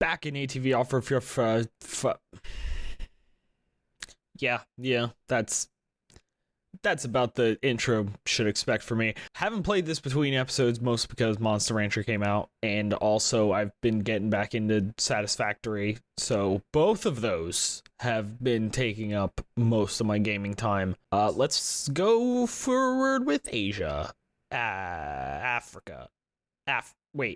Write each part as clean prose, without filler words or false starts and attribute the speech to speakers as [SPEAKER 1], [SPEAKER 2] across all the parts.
[SPEAKER 1] back in ATV Offroad for yeah, that's about the intro should expect for me. Haven't played this between episodes, mostly because Monster Rancher came out, and also I've been getting back into Satisfactory, so both of those have been taking up most of my gaming time. Let's go forward with Asia. Africa. Africa.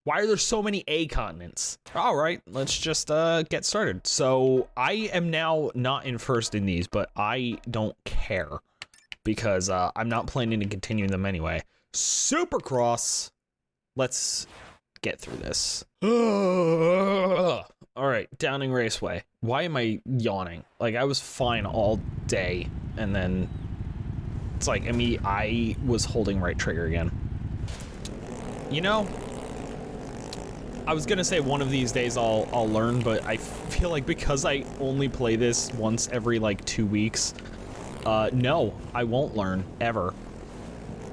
[SPEAKER 1] Why are there so many A continents? All right, let's just get started. So I am now not in first in these, but I don't care because I'm not planning to continue them anyway. Supercross. Let's get through this. All right, Downing Raceway. Why am I yawning? Like, I was fine all day, and then it's like, I was holding right trigger again. You know, I was gonna say one of these days I'll learn, but I feel like because I only play this once every like 2 weeks, no, I won't learn ever.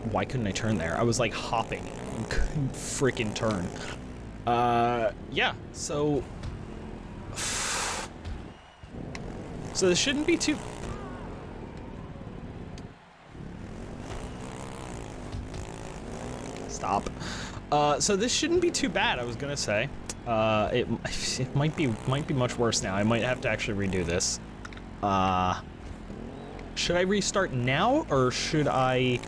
[SPEAKER 1] Why couldn't I turn there? I was like hopping and couldn't freaking turn. Yeah, so this shouldn't be too. Stop. So this shouldn't be too bad, I was gonna say. It might be much worse now. I might have to actually redo this. Should I restart now, or should I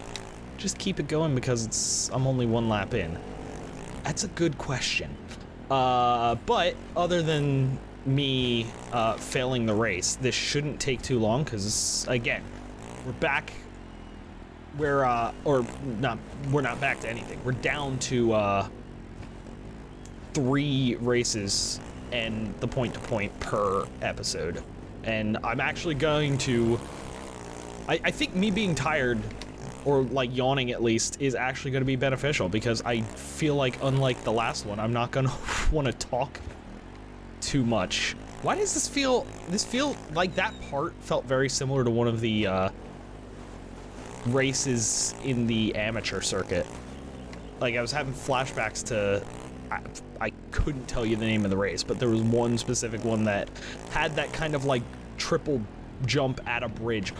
[SPEAKER 1] just keep it going because I'm only 1 lap in? That's a good question. But other than me failing the race, this shouldn't take too long because, again, we're back. We're not back to anything. We're down to 3 races and the point-to-point per episode. And I'm actually going to, I think me being tired, or like yawning at least, is actually going to be beneficial because I feel like, unlike the last one, I'm not going to want to talk too much. Why does this feel like that part felt very similar to one of the races in the amateur circuit? Like, I was having flashbacks to, I couldn't tell you the name of the race, but there was one specific one that had that kind of like triple jump at a bridge.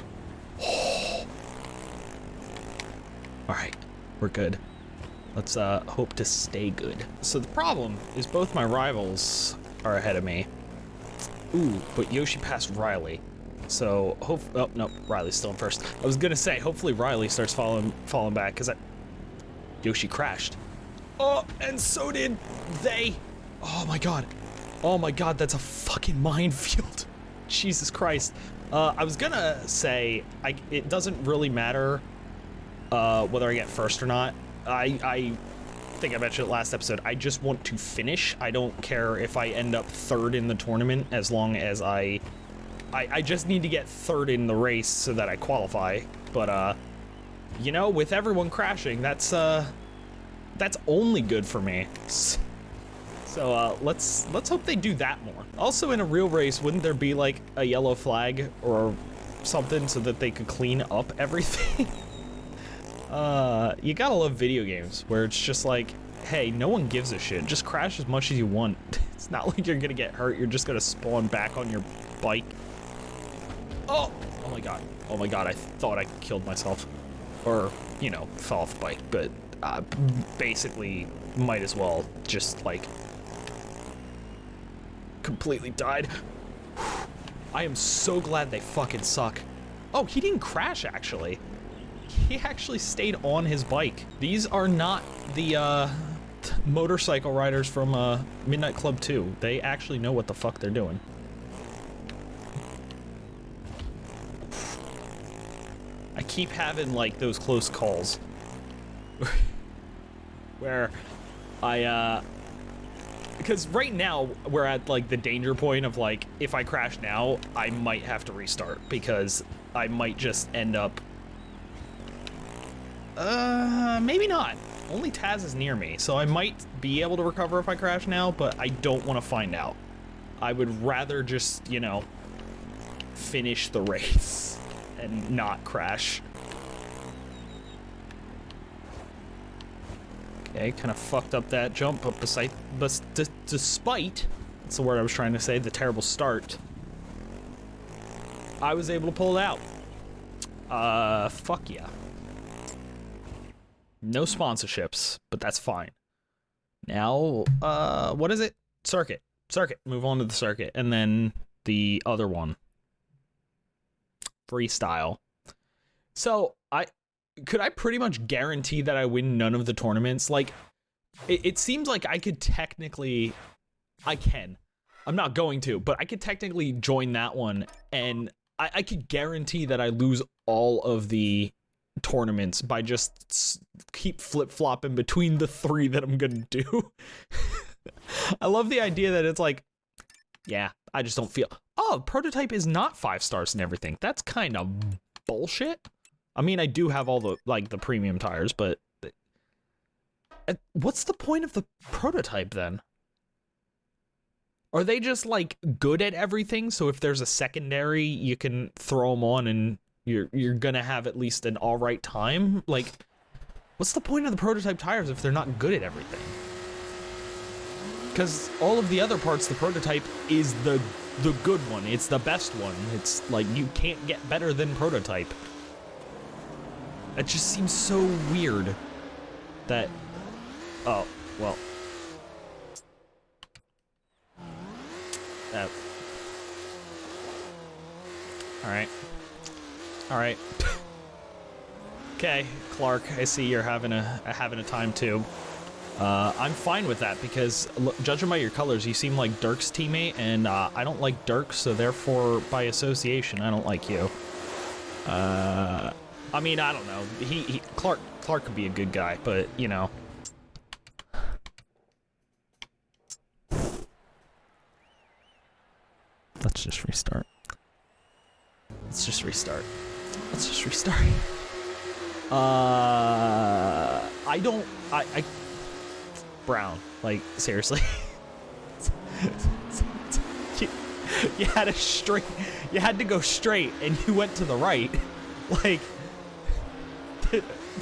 [SPEAKER 1] All right, we're good. Let's hope to stay good. So the problem is both my rivals are ahead of me. Ooh, but Yoshi passed Riley. So, oh, no, Riley's still in first. I was gonna say, hopefully Riley starts falling back, because Yoshi crashed. Oh, and so did they. Oh my god. Oh my god, that's a fucking minefield. Jesus Christ. I was gonna say, it doesn't really matter whether I get first or not. I think I mentioned it last episode. I just want to finish. I don't care if I end up 3rd in the tournament, as long as I just need to get 3rd in the race so that I qualify. But, you know, with everyone crashing, that's only good for me. So, let's hope they do that more. Also, in a real race, wouldn't there be, like, a yellow flag or something so that they could clean up everything? You gotta love video games, where it's just like, hey, no one gives a shit. Just crash as much as you want. It's not like you're gonna get hurt. You're just gonna spawn back on your bike. Oh my god. Oh my god, I thought I killed myself. Or, you know, fell off the bike, but basically might as well just, like, completely died. I am so glad they fucking suck. Oh, he didn't crash, actually. He actually stayed on his bike. These are not the, motorcycle riders from, Midnight Club 2. They actually know what the fuck they're doing. I keep having, like, those close calls where because right now we're at, like, the danger point of, like, if I crash now, I might have to restart because I might just end up, maybe not. Only Taz is near me, so I might be able to recover if I crash now, but I don't want to find out. I would rather just, you know, finish the race and not crash. Okay, kind of fucked up that jump, but despite, that's the word I was trying to say, the terrible start, I was able to pull it out. Fuck yeah. No sponsorships, but that's fine. Now, what is it? Circuit. Circuit. Move on to the circuit. And then the other one. Freestyle. So, could I pretty much guarantee that I win none of the tournaments? Like, it seems like I could technically... I can. I'm not going to, but I could technically join that one, and I could guarantee that I lose all of the tournaments by just keep flip-flopping between the 3 that I'm gonna do. I love the idea that it's like, yeah, I just don't feel... Oh, prototype is not 5 stars and everything. That's kind of bullshit. I mean, I do have all the, like, the premium tires, but... What's the point of the prototype, then? Are they just, like, good at everything, so if there's a secondary, you can throw them on and you're gonna have at least an alright time? Like, what's the point of the prototype tires if they're not good at everything? Because all of the other parts of the prototype is the good one. It's the best one. It's, like, you can't get better than prototype. It just seems so weird that... Oh, well... Alright. Alright. Okay, Clark, I see you're having a time too. I'm fine with that because, judging by your colors, you seem like Dirk's teammate, and I don't like Dirk, so therefore, by association, I don't like you. I mean, I don't know. Clark could be a good guy, but, you know. Let's just restart. Let's just restart. Let's just restart. Brown, like, seriously. you had to go straight, and you went to the right. Like,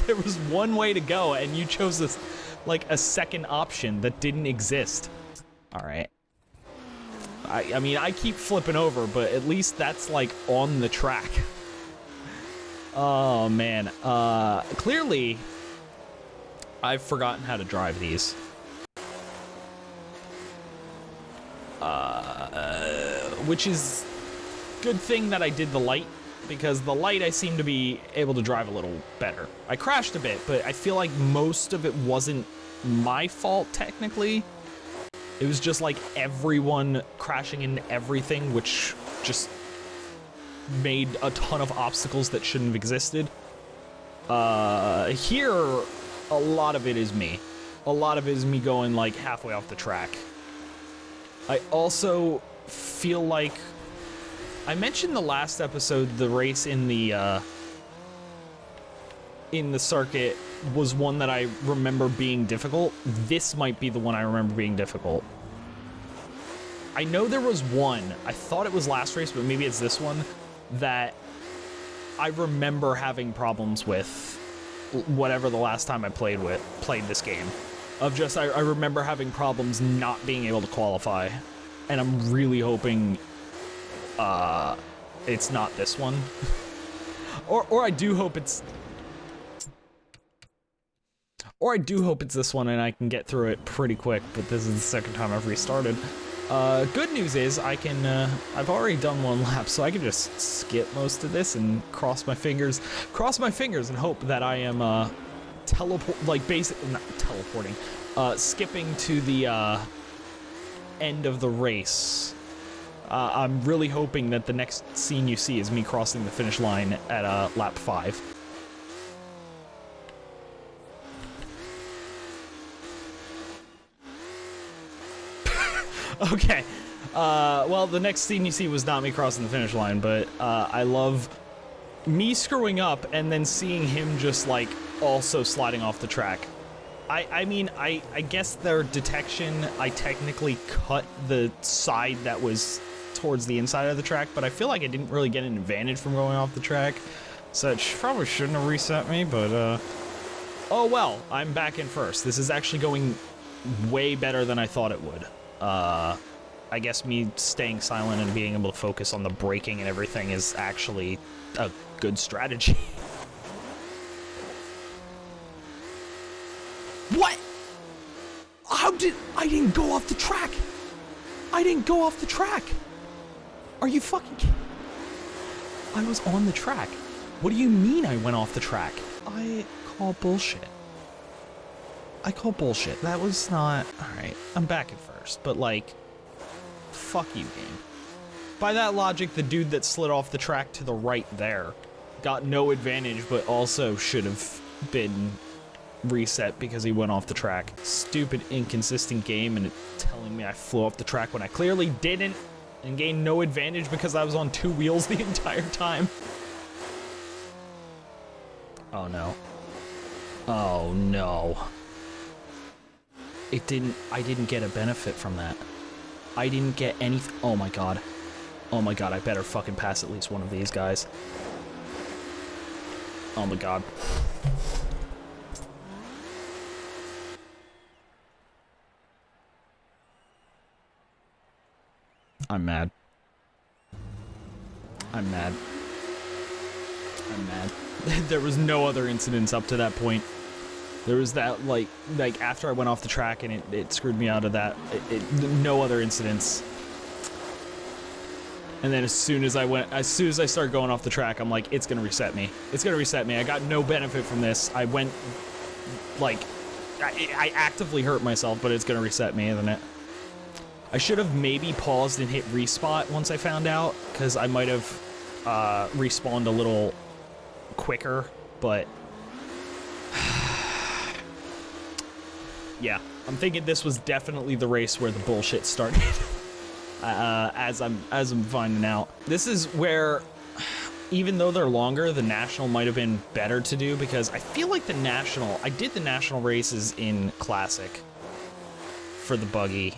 [SPEAKER 1] there was one way to go, and you chose this, like, a second option that didn't exist. All right. I mean, I keep flipping over, but at least that's, like, on the track. Oh, man. Clearly, I've forgotten how to drive these. Which is good thing that I did the light, because the light I seem to be able to drive a little better. I crashed a bit, but I feel like most of it wasn't my fault, technically. It was just like everyone crashing into everything, which just made a ton of obstacles that shouldn't have existed. Here, a lot of it is me. A lot of it is me going like halfway off the track. I also feel like I mentioned the last episode, the race in the circuit was one that I remember being difficult. This might be the one I remember being difficult. I know there was one, I thought it was last race, but maybe it's this one, that I remember having problems with, whatever the last time I played this game. Of just, I remember having problems not being able to qualify. And I'm really hoping it's not this one. or I do hope it's... Or I do hope it's this one and I can get through it pretty quick, but this is the second time I've restarted. Good news is I can, I've already done one lap, so I can just skip most of this and cross my fingers and hope that I am, not teleporting, skipping to the, end of the race. I'm really hoping that the next scene you see is me crossing the finish line at, lap 5. Okay, well, the next scene you see was not me crossing the finish line, but, I love me screwing up and then seeing him just, like, also sliding off the track. I mean, I guess their detection, I technically cut the side that was towards the inside of the track, but I feel like I didn't really get an advantage from going off the track, so it probably shouldn't have reset me, but, Oh well, I'm back in first. This is actually going way better than I thought it would. I guess me staying silent and being able to focus on the braking and everything is actually a good strategy. What? How did... I didn't go off the track. I didn't go off the track. Are you fucking kidding? I was on the track. What do you mean I went off the track? I call bullshit. I call bullshit. That was not... Alright, I'm back at first, but like... Fuck you, game. By that logic, the dude that slid off the track to the right there got no advantage, but also should have been reset because he went off the track. Stupid, inconsistent game, and it telling me I flew off the track when I clearly didn't, and gained no advantage because I was on 2 wheels the entire time. Oh no. Oh no. I didn't get a benefit from that. I didn't get anything. Oh my god. Oh my god, I better fucking pass at least one of these guys. Oh my god. I'm mad. I'm mad. I'm mad. There was no other incidents up to that point. There was that, like after I went off the track and it screwed me out of that, no other incidents. And then as soon as I started going off the track, I'm like, it's gonna reset me. It's gonna reset me. I got no benefit from this. I went, like, I actively hurt myself, but it's gonna reset me, isn't it? I should have maybe paused and hit respawn once I found out, because I might have respawned a little quicker, but yeah, I'm thinking this was definitely the race where the bullshit started. As I'm finding out, this is where, even though they're longer, the national might have been better to do, because I feel like I did the national races in classic for the buggy,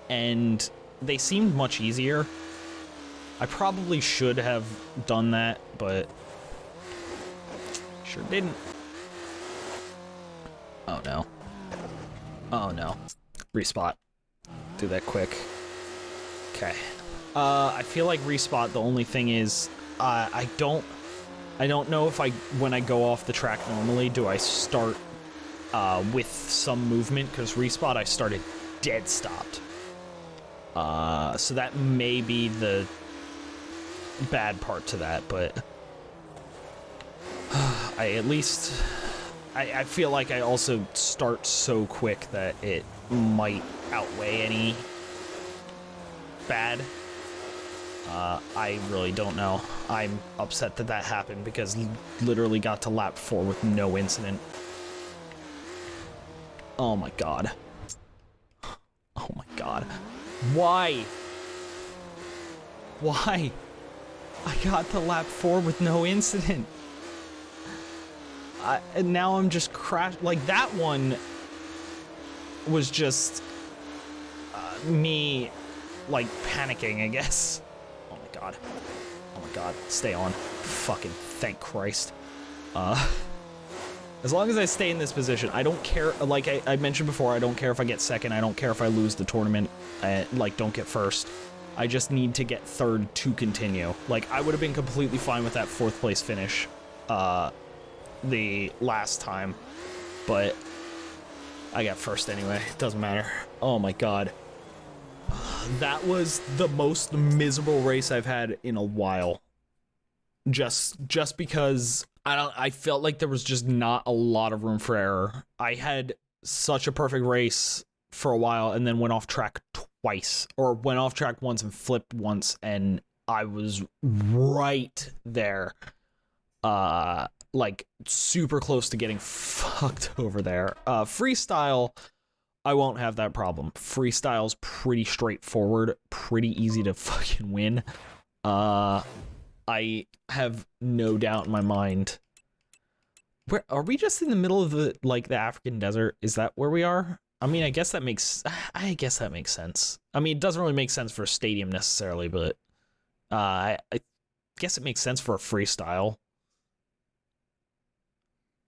[SPEAKER 1] and they seemed much easier. I probably should have done that, but sure didn't. Oh no. Oh no. Respot. Do that quick. Okay. I feel like respot, the only thing is, I don't know if when I go off the track normally, do I start with some movement, because respot I started dead stopped. So that may be the bad part to that, but I feel like I also start so quick that it might outweigh any bad. I really don't know. I'm upset that that happened, because literally got to lap 4 with no incident. Oh my god. Oh my god. Why? Why? I got to lap 4 with no incident. And now I'm just crashed. Like, that one was just me, like, panicking, I guess. Oh my god. Oh my god. Stay on. Fucking thank Christ. As long as I stay in this position, I don't care. Like I mentioned before, I don't care if I get second. I don't care if I lose the tournament. Like, don't get first. I just need to get third to continue. Like, I would have been completely fine with that 4th place finish the last time, but I got first anyway. It doesn't matter. Oh my god. That was the most miserable race I've had in a while. Just because I felt like there was just not a lot of room for error. I had such a perfect race for a while, and then went off track twice, or went off track once and flipped once, and I was right there. Like, super close to getting fucked over there. Freestyle, I won't have that problem. Freestyle's pretty straightforward, pretty easy to fucking win. I have no doubt in my mind. Where are we? Just in the middle of the, like, the African desert? Is that where we are? I mean, I guess that makes sense. I mean, it doesn't really make sense for a stadium necessarily, but I guess it makes sense for a freestyle.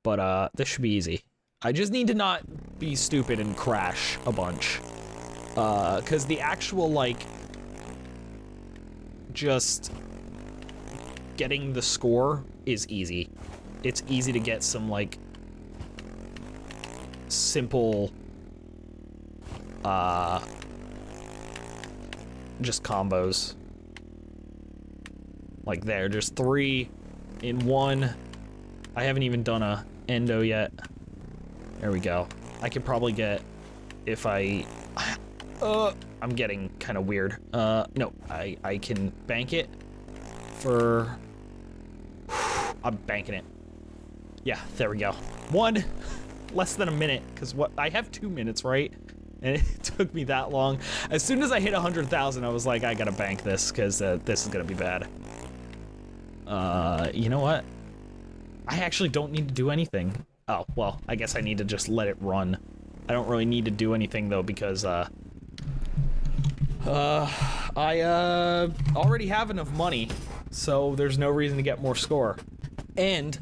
[SPEAKER 1] But this should be easy. I just need to not be stupid and crash a bunch. Cause the actual, like, just getting the score is easy. It's easy to get some, like, simple, just combos. Like there, just 3 in 1. I haven't even done a endo yet. There we go. I could probably get, if I, I'm getting kind of weird. No, I can bank it for, I'm banking it. Yeah, there we go. 1, less than a minute, because what, I have 2 minutes, right? And it took me that long. As soon as I hit 100,000, I was like, I gotta bank this, because this is gonna be bad. You know what? I actually don't need to do anything. Oh, well, I guess I need to just let it run. I don't really need to do anything, though, because, I already have enough money, so there's no reason to get more score. And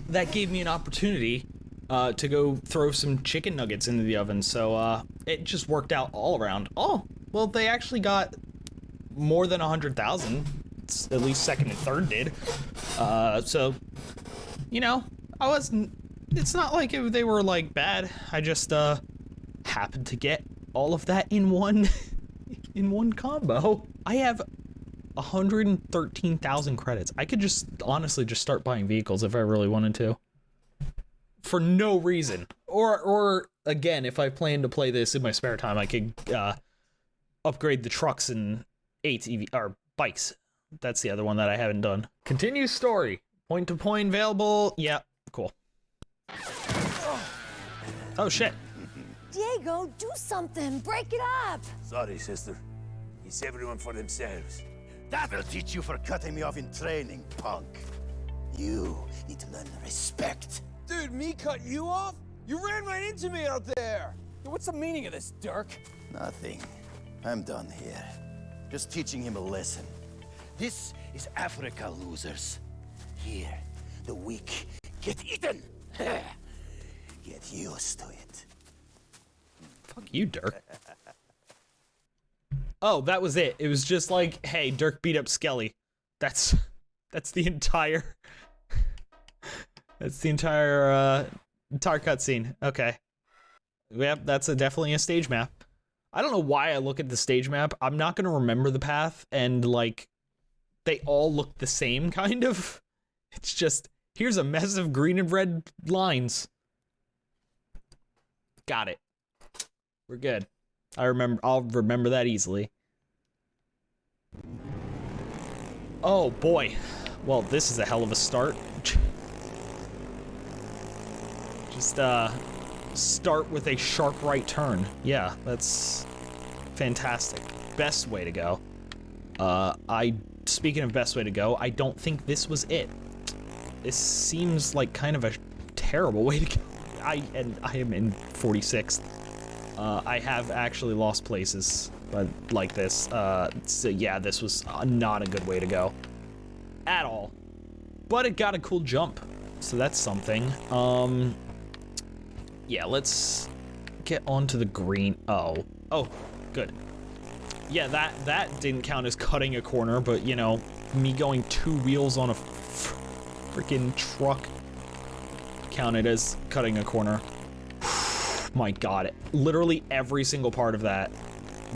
[SPEAKER 1] that gave me an opportunity, to go throw some chicken nuggets into the oven, so, it just worked out all around. Oh, well, they actually got more than 100,000. At least second and third did. So, you know, I wasn't, it's not like they were, like, bad. I just, happened to get all of that in one, in one combo. I have 113,000 credits. I could just, honestly, just start buying vehicles if I really wanted to. For no reason. Or again, if I plan to play this in my spare time, I could, upgrade the trucks and ATV, or bikes. That's the other one that I haven't done. Continue story. Point to point available. Yeah, cool. Oh shit.
[SPEAKER 2] Diego, do something. Break it up.
[SPEAKER 3] Sorry, sister. It's everyone for themselves.
[SPEAKER 4] That'll teach you for cutting me off in training, punk. You need to learn respect.
[SPEAKER 5] Dude, me cut you off? You ran right into me out there. What's the meaning of this, Dirk?
[SPEAKER 4] Nothing. I'm done here. Just teaching him a lesson. This is Africa, losers. Here, the weak get eaten. Get used to it.
[SPEAKER 1] Fuck you, Dirk. Oh, that was it. It was just like, hey, Dirk beat up Skelly. That's the entire entire cutscene. Okay. Yep, that's definitely a stage map. I don't know why I look at the stage map. I'm not gonna remember the path, and like, they all look the same, kind of. It's just, here's a mess of green and red lines. Got it. We're good. I'll remember that easily. Oh boy. Well, this is a hell of a start. Just, start with a sharp right turn. Yeah, that's fantastic. Best way to go. Speaking of best way to go, I don't think this was it. This seems like kind of a terrible way to go. I am in 46th. I have actually lost places, but like this. So yeah, this was not a good way to go. At all. But it got a cool jump, so that's something. Yeah, let's get onto the green. Oh, good. Yeah, that didn't count as cutting a corner, but you know, me going 2 wheels on a freaking truck counted as cutting a corner. My God, literally every single part of that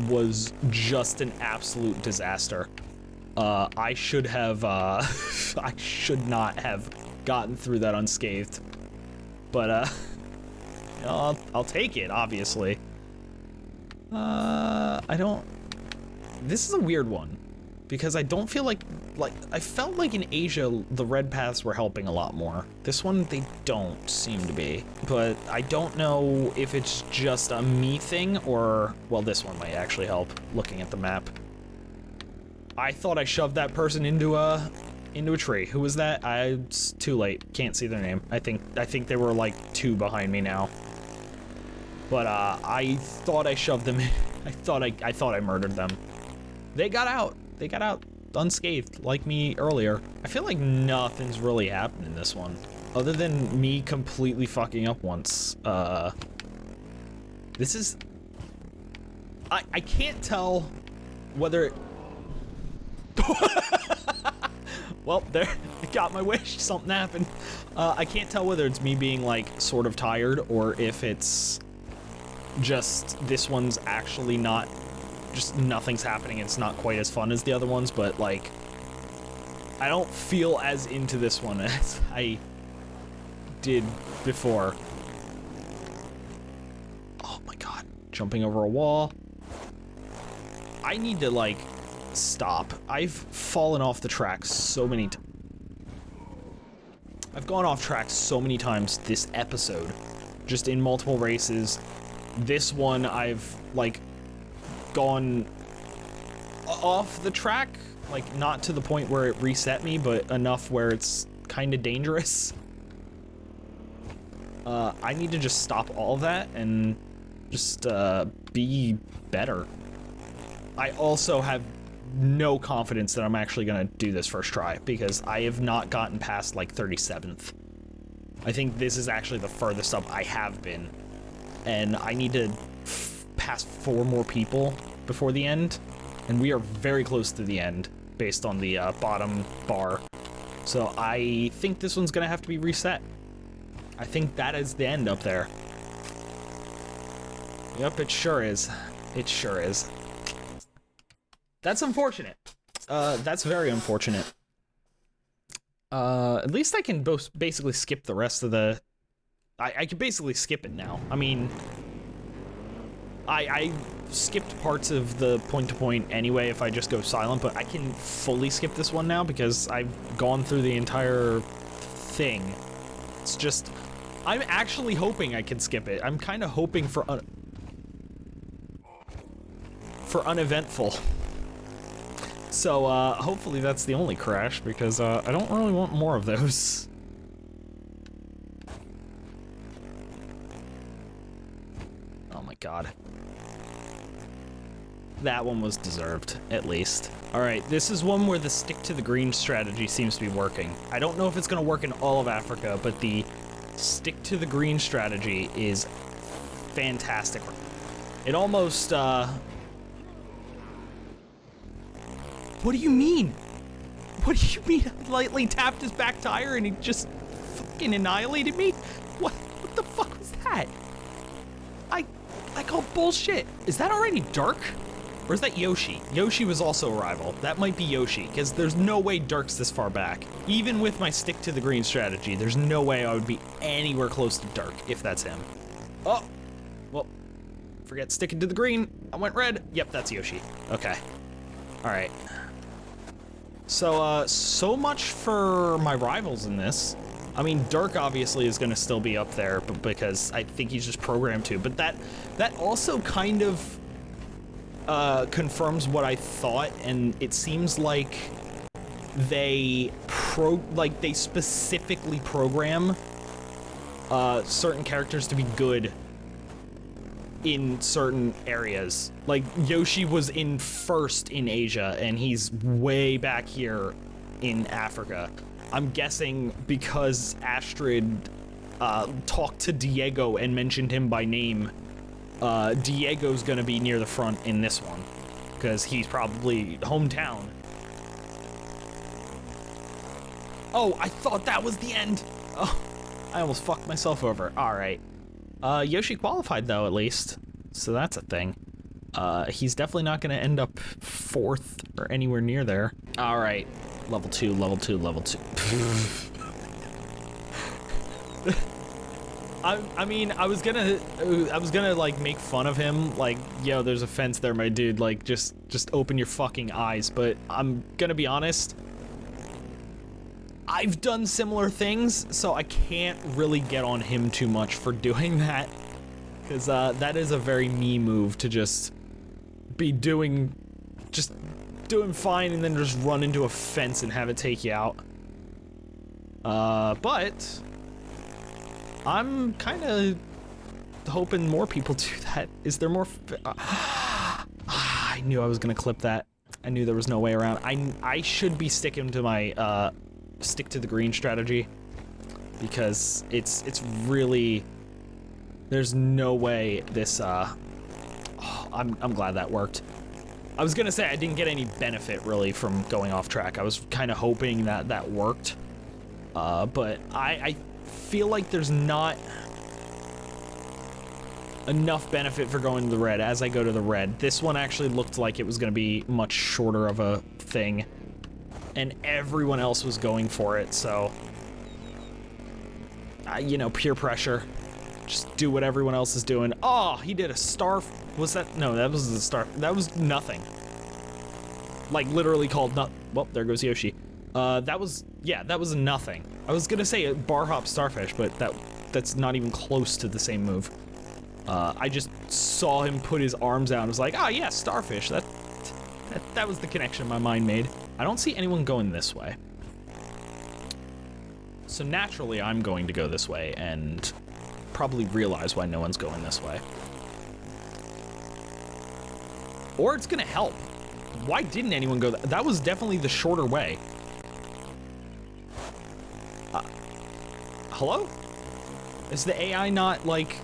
[SPEAKER 1] was just an absolute disaster. I should have, I should not have gotten through that unscathed, but I'll take it, obviously. This is a weird one, because I don't feel like I felt like in Asia, the red paths were helping a lot more. This one, they don't seem to be, but I don't know if it's just a me thing or, well, this one might actually help, looking at the map. I thought I shoved that person into a tree. Who was that? It's too late. Can't see their name. I think there were like 2 behind me now. But I thought I shoved them in. I thought I murdered them. They got out. They got out unscathed, like me earlier. I feel like nothing's really happened in this one. Other than me completely fucking up once. This is... I can't tell whether... Well, there, I got my wish, something happened. I can't tell whether it's me being, like, sort of tired, or if it's just this one's actually not, just nothing's happening, it's not quite as fun as the other ones, but, like, I don't feel as into this one as I did before. Oh my god, jumping over a wall. I need to, like, stop. I've fallen off the track so many times. I've gone off track so many times this episode, just in multiple races. This one, I've, like, gone off the track, like, not to the point where it reset me, but enough where it's kind of dangerous. I need to just stop all of that and just, be better. I also have no confidence that I'm actually gonna do this first try, because I have not gotten past, like, 37th. I think this is actually the furthest up I have been, and I need to pass 4 more people before the end, and we are very close to the end, based on the, bottom bar. So I think this one's gonna have to be reset. I think that is the end up there. Yep, it sure is. It sure is. That's unfortunate. That's very unfortunate. At least I can basically skip the rest of the... I can basically skip it now. I mean... I skipped parts of the point-to-point anyway if I just go silent, but I can fully skip this one now because I've gone through the entire thing. It's just... I'm actually hoping I can skip it. I'm kind of hoping for uneventful. So, hopefully that's the only crash, because, I don't really want more of those. Oh my god. That one was deserved, at least. Alright, this is one where the stick to the green strategy seems to be working. I don't know if it's gonna work in all of Africa, but the stick to the green strategy is fantastic. It almost, What do you mean? What do you mean I lightly tapped his back tire and he just fucking annihilated me? What the fuck was that? I call bullshit. Is that already dark? Or is that Yoshi? Yoshi was also a rival. That might be Yoshi, because there's no way Dark's this far back. Even with my stick to the green strategy, there's no way I would be anywhere close to Dark, if that's him. Oh, well, forget sticking to the green. I went red. Yep, that's Yoshi. Okay. All right. So, so much for my rivals in this. I mean, Dark obviously is gonna still be up there, but because I think he's just programmed to, but that also kind of, confirms what I thought, and it seems like they specifically program, certain characters to be good in certain areas. Like, Yoshi was in first in Asia, and he's way back here in Africa. I'm guessing because Astrid talked to Diego and mentioned him by name, Diego's gonna be near the front in this one, because he's probably hometown. Oh, I thought that was the end! Oh, I almost fucked myself over. Alright. Yoshi qualified though, at least. So that's a thing. He's definitely not gonna end up 4th or anywhere near there. Alright. Level 2, level 2, level 2. I mean, I was gonna like make fun of him, like, yo, there's a fence there, my dude, like, just open your fucking eyes, but I'm gonna be honest, I've done similar things, so I can't really get on him too much for doing that, because that is a very me move to just be doing fine and then just run into a fence and have it take you out. But I'm kind of hoping more people do that. Is there more? I knew I was gonna clip that. I knew there was no way around. I should be sticking to my stick to the green strategy. because it's really, there's no way this, oh, I'm glad that worked. I was gonna say I didn't get any benefit really from going off track. I was kind of hoping that that worked, but I feel like there's not enough benefit for going to the red as I go to the red. This one actually looked like it was gonna be much shorter of a thing, and everyone else was going for it, so you know, peer pressure. Just do what everyone else is doing. Oh, he did a star. Was that? No, that was the star. That was nothing. Like literally called not. Well, there goes Yoshi. That was, yeah, that was nothing. I was gonna say a bar hop starfish, but that's not even close to the same move. I just saw him put his arms out and was like, oh yeah, starfish. That was the connection my mind made. I don't see anyone going this way. So naturally, I'm going to go this way and probably realize why no one's going this way. Or it's gonna help. Why didn't anyone go that was definitely the shorter way. Hello? Is the AI not, like,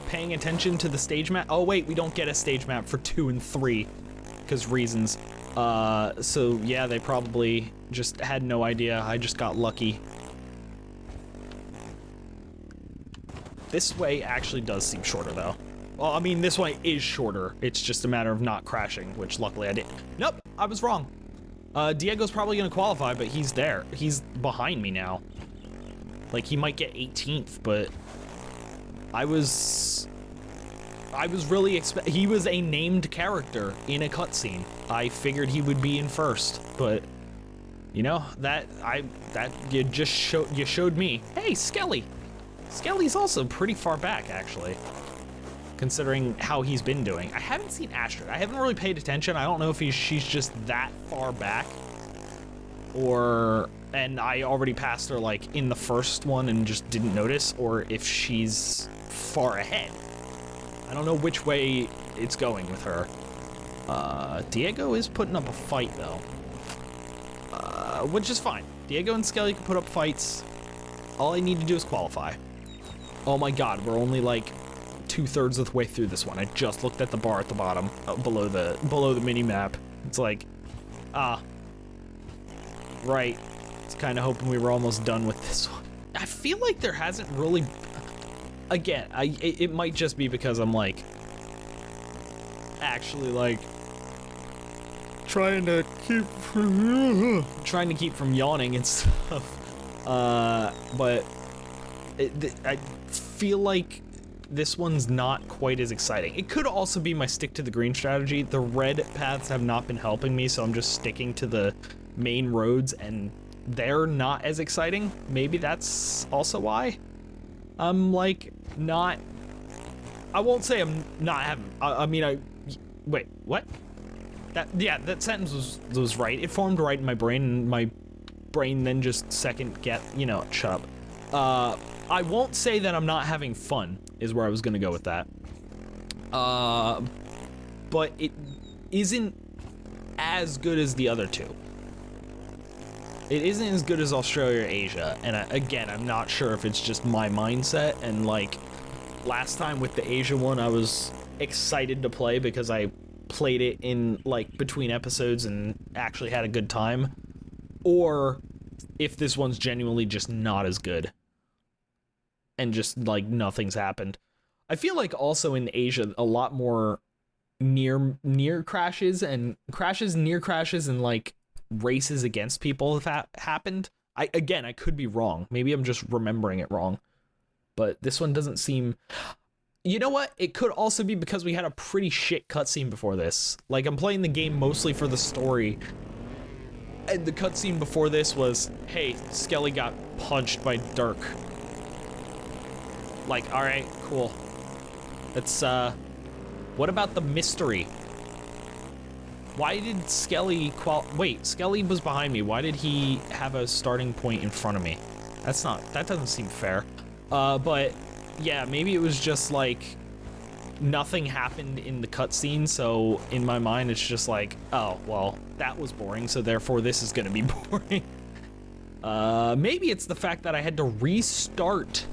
[SPEAKER 1] paying attention to the stage map? Oh wait, we don't get a stage map for 2 and 3, because reasons. So yeah, they probably just had no idea. I just got lucky. This way actually does seem shorter, though. Well, I mean, this way is shorter. It's just a matter of not crashing, which luckily I did. Nope, I was wrong. Diego's probably gonna qualify, but he's there. He's behind me now. Like, he might get 18th, but I was really he was a named character in a cutscene. I figured he would be in first, but you know, you showed me. Hey, Skelly. Skelly's also pretty far back, actually, considering how he's been doing. I haven't seen Astrid. I haven't really paid attention. I don't know if she's just that far back, and I already passed her, like, in the first one and just didn't notice, or if she's far ahead. I don't know which way it's going with her. Diego is putting up a fight, though, which is fine. Diego and Skelly can put up fights. All I need to do is qualify. Oh my god, we're only like 2/3 of the way through this one. I just looked at the bar at the bottom, below the mini map. It's like, right. It's kind of hoping we were almost done with this one. I feel like there hasn't really, again, it might just be because I'm like, actually like, trying to keep from yawning and stuff. But I feel like this one's not quite as exciting. It could also be my stick to the green strategy. The red paths have not been helping me, so I'm just sticking to the main roads, and they're not as exciting. Maybe that's also why I'm like not. I won't say I'm not having. I mean, wait, what? That sentence was right. It formed right in my brain, and my brain then just shut up. I won't say that I'm not having fun, is where I was gonna go with that. But it isn't as good as the other two. It isn't as good as Australia or Asia, and again, I'm not sure if it's just my mindset, and like, last time with the Asia one, I was excited to play because I played it in, like, between episodes and actually had a good time, or if this one's genuinely just not as good. And just, like, nothing's happened. I feel like also in Asia, a lot more near crashes and near crashes and, like, races against people have happened. I could be wrong. Maybe I'm just remembering it wrong. But this one doesn't seem... You know what? It could also be because we had a pretty shit cutscene before this. Like, I'm playing the game mostly for the story. And the cutscene before this was, hey, Skelly got punched by Dirk. Like, alright, cool. It's, what about the mystery? Why did Skelly wait, Skelly was behind me. Why did he have a starting point in front of me? That doesn't seem fair. But, yeah, maybe it was just, like, nothing happened in the cutscene, so in my mind it's just like, oh, well, that was boring, so therefore this is gonna be boring. Maybe it's the fact that I had to restart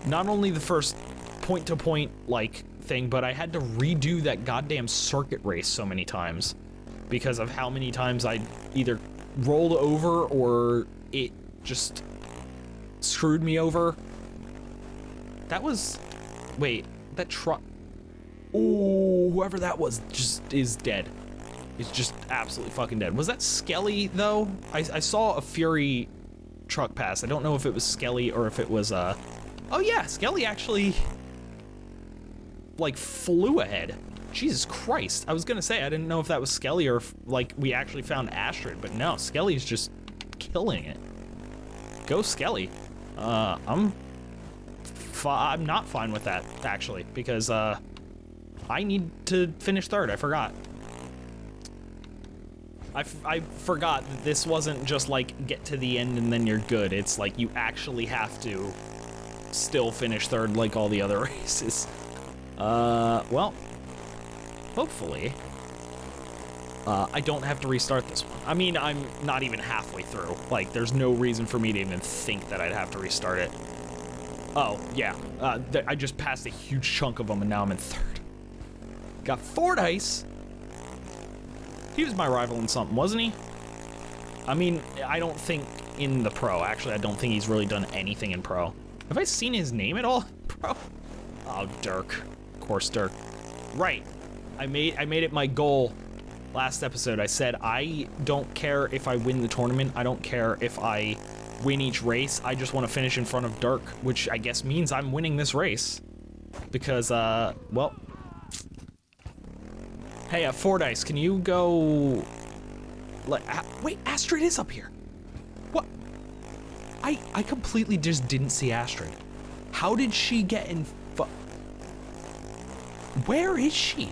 [SPEAKER 1] not only the first point-to-point, like, thing, but I had to redo that goddamn circuit race so many times because of how many times I either rolled over or it just screwed me over. That was... Wait, that truck... Oh, whoever that was just is dead. Is just absolutely fucking dead. Was that Skelly, though? I saw a Fury truck pass. I don't know if it was Skelly or if it was, Oh yeah, Skelly actually... like, flew ahead. Jesus Christ. I was gonna say, I didn't know if that was Skelly or if, like, we actually found Astrid, but no, Skelly's just killing it. Go Skelly. I'm not fine with that, actually, because, I need to finish third. I forgot. I forgot that this wasn't just, like, get to the end and then you're good. It's like you actually have to still finish third like all the other races. Well, hopefully, I don't have to restart this one. I mean, I'm not even halfway through. Like, there's no reason for me to even think that I'd have to restart it. Oh, yeah. I just passed a huge chunk of them, and now I'm in third. Got Fordyce. He was my rival in something, wasn't he? I mean, I don't think in the pro. Actually, I don't think he's really done anything in pro. Have I seen his name at all in pro? Oh, Dirk. Of course, Dirk. Right. I made it my goal last episode. I said I don't care if I win the tournament. I don't care if I win each race. I just want to finish in front of Dirk, which I guess means I'm winning this race. Because, well... Hey, Fordyce, can you go... Wait, Astrid is up here. What? I completely just didn't see Astrid. How did she get in... Where is she?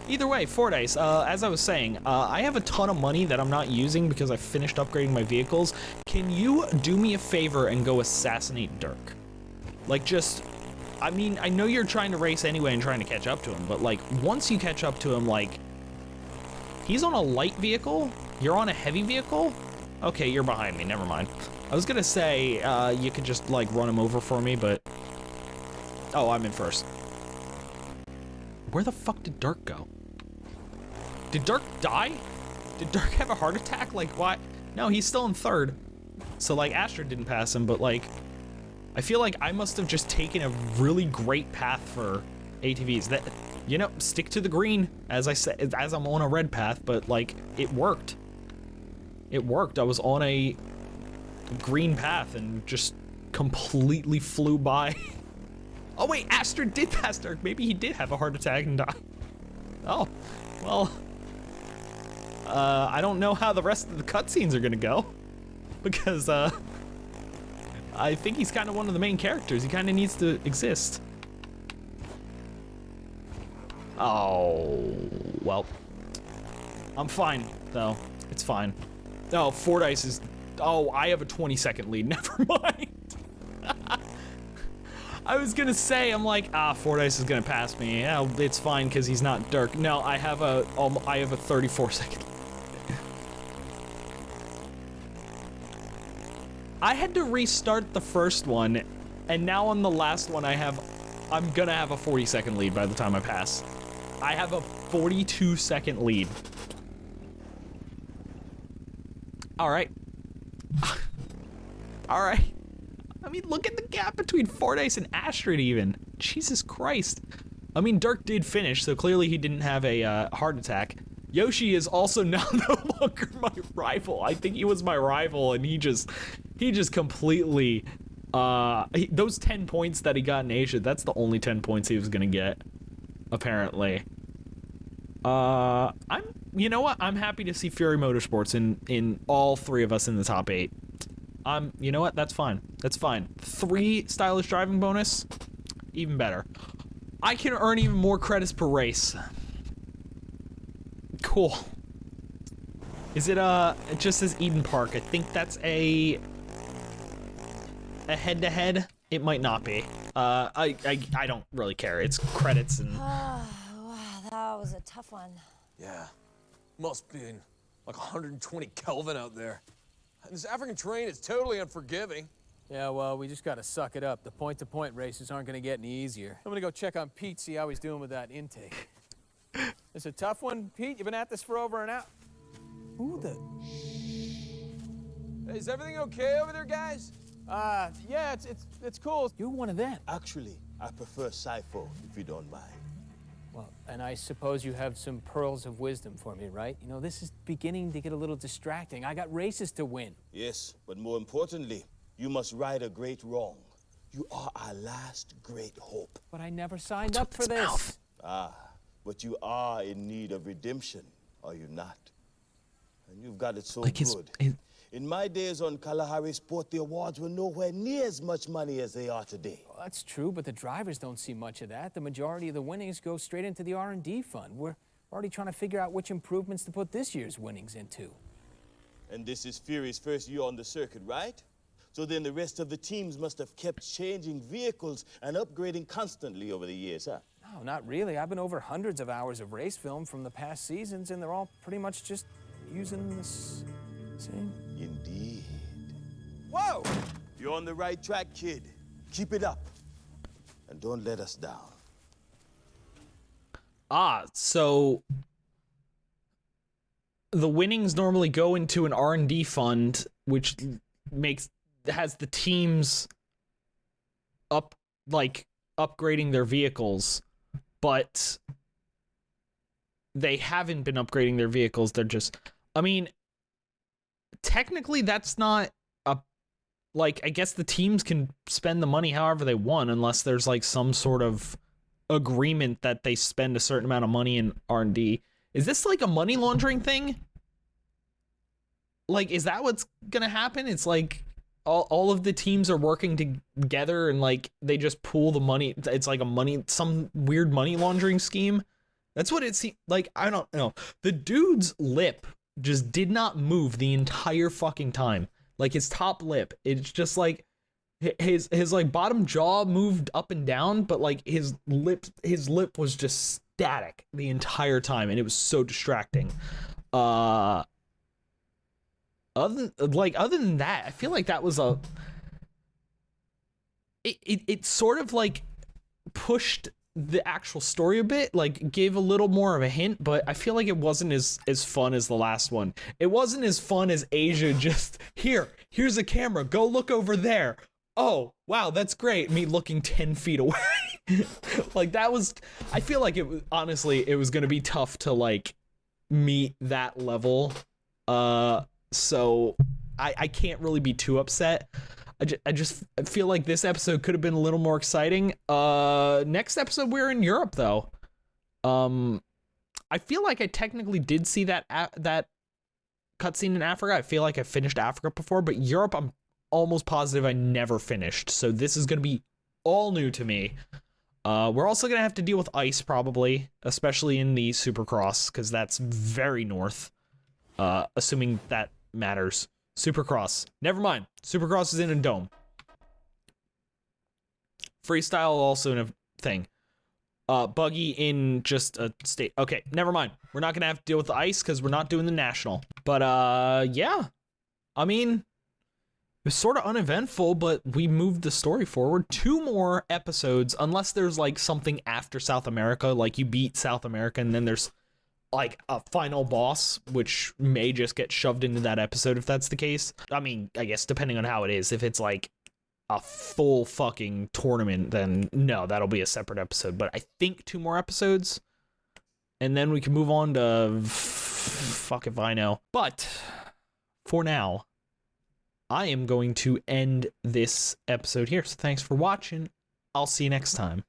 [SPEAKER 1] Either way, Fordyce, as I was saying, I have a ton of money that I'm not using because I finished upgrading my vehicles. Can you do me a favor and go assassinate Dirk? Like, just... I mean, I know you're trying to race anyway and trying to catch up to him, but, like, once you catch up to him, like... He's on a light vehicle? You're on a heavy vehicle? Okay, you're behind me, never mind. I was gonna say, you could just, like, run him over for me, but... Oh, I'm in first. Where the fuck did Dirk go? Did Dirk die? Did Dirk have a heart attack? Like, why? No, he's still in third. So, like, Astrid didn't pass him, but, like... I feel like I must have just taken a really great path for ATVs. That, you know, stick to the green, as I said, as I'm on a red path, but, like, it worked. It worked. I was on a green path and just completely flew by. Oh wait, Astrid did pass Dirk. Maybe he did have a heart attack and die. Oh, well. I don't know how the rest of the cutscenes are gonna go. Because, I think he's kind of one of the main characters. He kind of needs to exist. Oh, well. I'm fine, though. It's fine. Oh, Fordyce is... Oh, I have a 20-second lead. Never mind. I was gonna say, I'm like, Fordyce is gonna pass me. Yeah, it's fine because he's not Dirk. No, I have a 34-second lead. I had to restart the first one, and now on the last one I'm gonna have a 40-second lead by the time I pass. I have a 42-second lead. Alright. Alright. I mean, look at the gap between Fordyce and Astrid even. Jesus Christ. I mean, Dirk did finish, so clearly he didn't have a heart attack. Yoshi is also now no longer my rival. I think he was my rival, and he just completely, those 10 points that he got in Asia, that's the only 10 points he was gonna get, apparently. You know what? I'm happy to see Fury Motorsports in all three of us in the top 8. You know what? That's fine. That's fine. 3 stylish driving bonus, even better. I can earn even more credits per race. Cool. Is it, it just says Eden Park. I think that's a head-to-head. It might not be. I don't really care. It's credits and...
[SPEAKER 2] Wow, that was a tough one.
[SPEAKER 5] Yeah, must been. Like 120 Kelvin out there. And this African terrain is totally unforgiving.
[SPEAKER 6] Yeah, well, we just gotta suck it up. The point-to-point races aren't gonna get any easier. I'm gonna go check on Pete, see how he's doing with that intake. It's a tough one, Pete. You've been at this for over an hour. Who the...
[SPEAKER 5] Hey, is everything okay over there, guys?
[SPEAKER 6] Yeah, it's cool. You're one of them.
[SPEAKER 4] Actually, I prefer Sifo, if you don't mind.
[SPEAKER 6] Well, and I suppose you have some pearls of wisdom for me, right? You know, this is beginning to get a little distracting. I got races to win.
[SPEAKER 4] Yes, but more importantly, you must right a great wrong. You are our last great hope.
[SPEAKER 6] But I never signed up for this.
[SPEAKER 4] But you are in need of redemption, are you not? And you've got it so
[SPEAKER 1] Like
[SPEAKER 4] good. In my days on Kalahari Sport, the awards were nowhere near as much money as they are today.
[SPEAKER 6] Well, that's true, but the drivers don't see much of that. The majority of the winnings go straight into the R&D fund. We're already trying to figure out which improvements to put this year's winnings into.
[SPEAKER 4] And this is Fury's first year on the circuit, right? So then the rest of the teams must have kept changing vehicles and upgrading constantly over the years, huh?
[SPEAKER 6] No, not really. I've been over hundreds of hours of race film from the past seasons, and they're all pretty much just using this same.
[SPEAKER 4] Indeed.
[SPEAKER 5] Whoa!
[SPEAKER 4] You're on the right track, kid. Keep it up. And don't let us down.
[SPEAKER 1] So the winnings normally go into an R&D fund, which has the teams upgrading their vehicles, but they haven't been upgrading their vehicles. They're just, I mean, technically that's not I guess the teams can spend the money however they want unless there's like some sort of agreement that they spend a certain amount of money in R&D. Is this like a money laundering thing? Like, is that what's gonna happen? It's like all of the teams are working together and like they just pool the money. It's like some weird money laundering scheme. That's what it seems like. I don't know. The dude's lip just did not move the entire fucking time. Like his top lip, it's just like his like bottom jaw moved up and down, but like his lip was just static the entire time, and it was so distracting. Other than that, I feel like that was it sort of like pushed the actual story a bit, like gave a little more of a hint, but I feel like it wasn't as fun as the last one. It wasn't as fun as Asia just, here's a camera, go look over there. Oh, wow, that's great. Me looking 10 feet away. Like that was, I feel like it was, honestly, it was gonna be tough to like meet that level. So I can't really be too upset. I just feel like this episode could have been a little more exciting. Next episode we're in Europe though. I feel like I technically did see that cutscene in Africa. I feel like I finished Africa before, but Europe I'm almost positive I never finished. So this is gonna be all new to me. We're also gonna have to deal with ice probably, especially in the Supercross, because that's very north. Assuming that matters. Supercross. Never mind. Supercross is in a dome. Freestyle also in a thing. Buggy in just a state. Okay, never mind. We're not gonna have to deal with the ice because we're not doing the national. But yeah. I mean, it was sort of uneventful, but we moved the story forward. 2 more episodes, unless there's like something after South America, like you beat South America and then there's like a final boss, which may just get shoved into that episode if that's the case. I mean, I guess depending on how it is, if it's like a full fucking tournament, then no, that'll be a separate episode. But I think 2 more episodes, and then we can move on to fuck if I know. But for now, I am going to end this episode here. So thanks for watching. I'll see you next time.